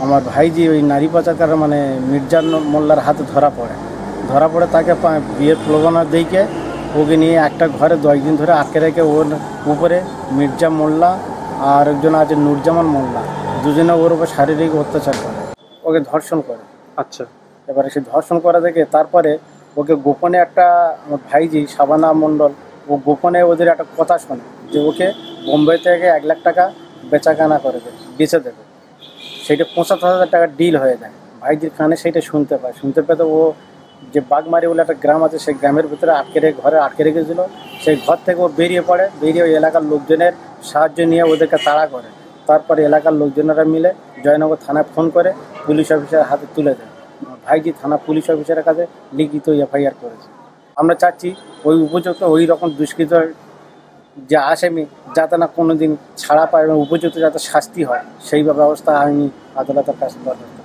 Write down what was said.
আমার ভাইজি ওই নারী পাচারকার মানে মির্জা মোল্লার হাতে ধরা পড়ে তাকে বিয়ের প্রলোভনা দিকে ওকে নিয়ে একটা ঘরে 10 দিন ধরে আটকে রেখে ওর উপরে মির্জা মোল্লা আর একজন আছে নুরজামান মোল্লা, দুজনে ওর উপর শারীরিক অত্যাচার করে, ওকে ধর্ষণ করে। আচ্ছা, এবারে সে ধর্ষণ করা থেকে তারপরে ওকে গোপনে একটা আমার ভাইজি শাবানা মণ্ডল, ও গোপনে ওদের একটা কথা শোনে যে ওকে বোম্বে থেকে 1 লাখ টাকা বেচাকেনা করে দেবে, বেচে দেবে। সেইটা 75,000 টাকার ডিল হয়ে যায়। ভাইজির কানে সেইটা শুনতে পেতে ও যে বাগমারি বলে একটা গ্রাম আছে, সেই গ্রামের ভিতরে ঘরে আটকে রেখেছিল। সেই ঘর থেকে ও বেরিয়ে পড়ে, বেরিয়ে ওই এলাকার লোকজনের সাহায্য নিয়ে ওদেরকে তাড়া করে। তারপরে এলাকার লোকজনেরা মিলে জয়নগর থানায় ফোন করে পুলিশ অফিসারের হাতে তুলে দেয়। ভাইজি থানা পুলিশ অফিসারের কাছে লিখিত এফআইআর করেছে। আমরা চাচ্ছি ওই উপযুক্ত ওই রকম দুষ্কৃত যে আসামি যাতে না কোনো দিন ছাড়া পায় এবং উপযুক্ত যাতে শাস্তি হয়, সেই ব্যবস্থা আইনি আদালতের কাছে দরখাস্ত।